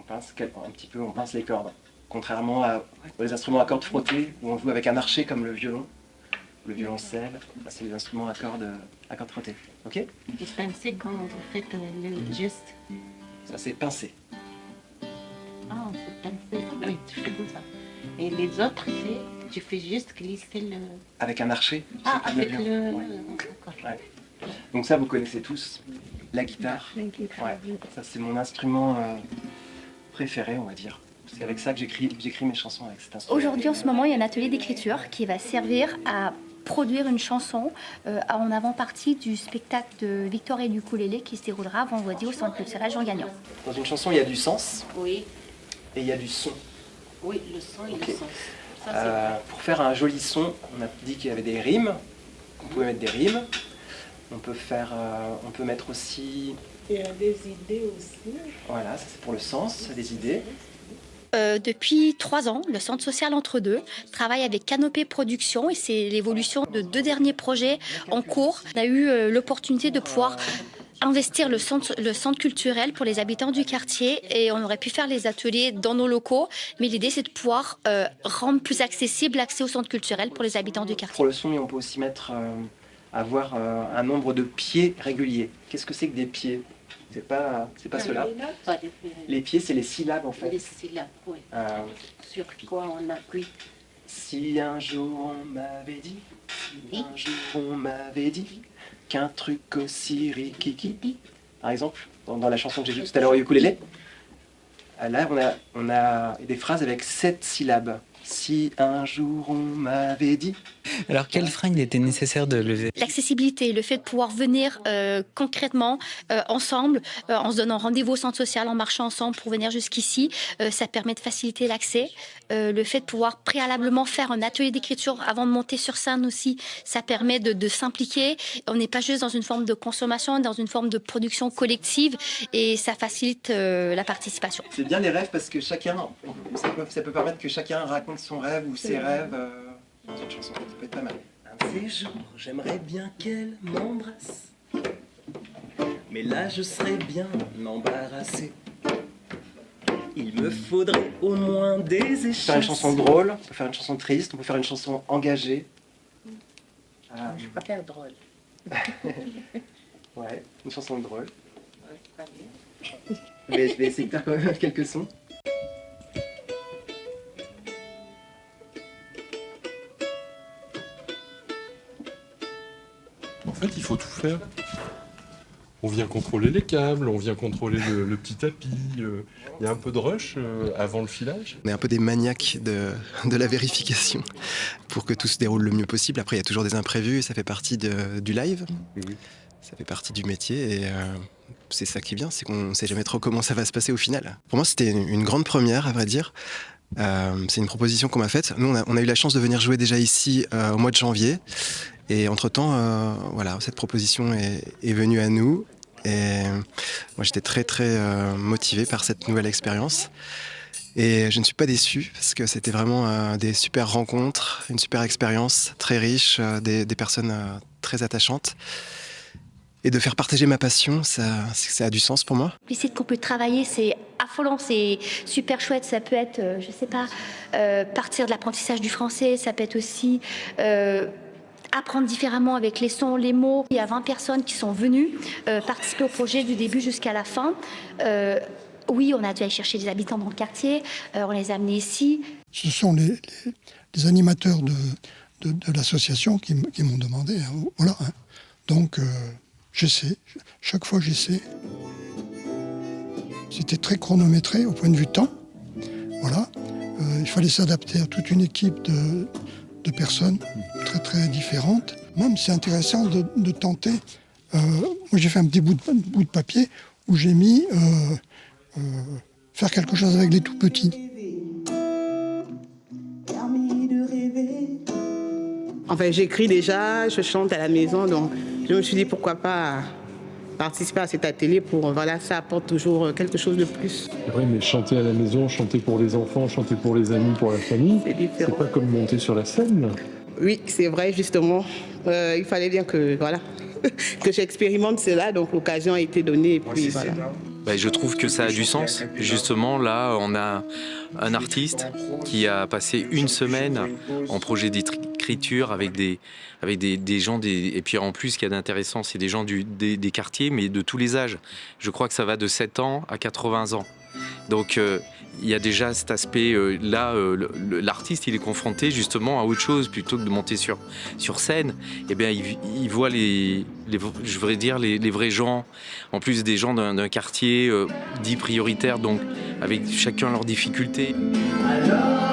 on pince les cordes. Contrairement aux instruments à cordes frottées, où on joue avec un archet comme le violon, le violoncelle, c'est les instruments à cordes frottées. Ok ? Et pincer quand vous faites le geste. Ça c'est pincer. Ah, c'est pincer. Oui, tu fais comme ça. Et les autres, tu fais juste glisser le... Avec un archet. Ah, avec violon. le... Ouais. D'accord. Ouais. Donc ça, vous connaissez tous. La guitare. Ouais. Ça, c'est mon instrument préféré, on va dire. C'est avec ça que j'écris mes chansons, avec cet instrument. Aujourd'hui, en ce moment, il y a un atelier d'écriture qui va servir à produire une chanson en avant-partie du spectacle de Victor et du ukulélé qui se déroulera vendredi au Centre culturel Jean Gagnon. Dans une chanson, il y a du sens Oui. et il y a du son. Oui, le son et Ok. le sens. Ça, Pour faire un joli son, on a dit qu'il y avait des rimes. On pouvait mettre des rimes. On peut mettre aussi... Il y a des idées aussi. Voilà, ça c'est pour le sens, des idées. Depuis 3 ans, le Centre social Entre-deux travaille avec Canopée Productions et c'est l'évolution de 2 derniers projets en cours. On a eu l'opportunité de pouvoir investir le centre culturel pour les habitants du quartier et on aurait pu faire les ateliers dans nos locaux, mais l'idée c'est de pouvoir rendre plus accessible l'accès au centre culturel pour les habitants du quartier. Pour le son, on peut aussi avoir un nombre de pieds réguliers. Qu'est-ce que c'est que des pieds ? C'est pas cela. pas Les pieds, c'est les syllabes en fait. les syllabes, oui. Sur quoi on appuie. Si un jour on m'avait dit, qu'un truc aussi rikiki, par exemple, dans la chanson que j'ai jouée tout à l'heure au ukulélé, là on a des phrases avec 7 syllabes. Si un jour on m'avait dit. Alors, quel frein il était nécessaire de lever ? L'accessibilité, le fait de pouvoir venir concrètement ensemble, en se donnant rendez-vous au centre social, en marchant ensemble pour venir jusqu'ici, ça permet de faciliter l'accès. Le fait de pouvoir préalablement faire un atelier d'écriture avant de monter sur scène aussi, ça permet de s'impliquer. On n'est pas juste dans une forme de consommation, dans une forme de production collective et ça facilite la participation. C'est bien les rêves parce que ça peut permettre que chacun raconte son rêve ou ses rêves dans une chanson. Ça peut être pas mal. Un de ces jours, j'aimerais bien qu'elle m'embrasse. Mais là, je serais bien embarrassé. Il me faudrait au moins des échasses. On peut faire une chanson drôle, on peut faire une chanson triste, on peut faire une chanson engagée. Je préfère drôle. Ouais, une chanson drôle. Ouais, pas bien. Mais je vais essayer de faire quand même quelques sons. En fait, il faut tout faire. On vient contrôler les câbles, on vient contrôler le petit tapis. Il y a un peu de rush avant le filage. On est un peu des maniaques de la vérification pour que tout se déroule le mieux possible. Après, il y a toujours des imprévus et ça fait partie du live. Oui. Ça fait partie du métier et c'est ça qui est bien, c'est qu'on ne sait jamais trop comment ça va se passer au final. Pour moi, c'était une grande première, à vrai dire. C'est une proposition qu'on m'a faite. Nous, on a eu la chance de venir jouer déjà ici au mois de janvier. Et entre-temps, voilà, cette proposition est venue à nous. Et moi, j'étais très, très motivé par cette nouvelle expérience. Et je ne suis pas déçu parce que c'était vraiment des super rencontres, une super expérience très riche, des personnes très attachantes. Et de faire partager ma passion, ça a du sens pour moi. Les sites qu'on peut travailler, c'est affolant, c'est super chouette. Ça peut être, je sais pas, partir de l'apprentissage du français. Ça peut être aussi apprendre différemment avec les sons, les mots. Il y a 20 personnes qui sont venues participer au projet du début jusqu'à la fin. Oui, on a dû aller chercher des habitants dans le quartier. On les a amenés ici. Ce sont les animateurs de l'association qui m'ont demandé. Hein, voilà. Hein. Donc... j'essaie, chaque fois j'essaie. C'était très chronométré au point de vue temps. Voilà. Il fallait s'adapter à toute une équipe de personnes très très différentes. Même c'est intéressant de tenter. Moi j'ai fait un petit bout de papier où j'ai mis faire quelque chose avec les tout petits. Enfin, j'écris déjà, je chante à la maison, donc je me suis dit pourquoi pas participer à cet atelier pour, voilà, ça apporte toujours quelque chose de plus. Oui, mais chanter à la maison, chanter pour les enfants, chanter pour les amis, pour la famille, c'est pas comme monter sur la scène. Oui, c'est vrai, justement. Il fallait bien que, voilà, que j'expérimente cela, donc l'occasion a été donnée et puis voilà. Je trouve que ça a du sens. Justement, là, on a un artiste qui a passé une semaine en projet d'écriture avec des gens, et puis en plus, ce qu'il y a d'intéressant, c'est des gens des quartiers, mais de tous les âges. Je crois que ça va de 7 ans à 80 ans. Donc, il y a déjà cet aspect là, l'artiste il est confronté justement à autre chose plutôt que de monter sur scène. Eh bien, il voit je voudrais dire les vrais gens, en plus des gens d'un quartier dit prioritaire, donc avec chacun leurs difficultés. Alors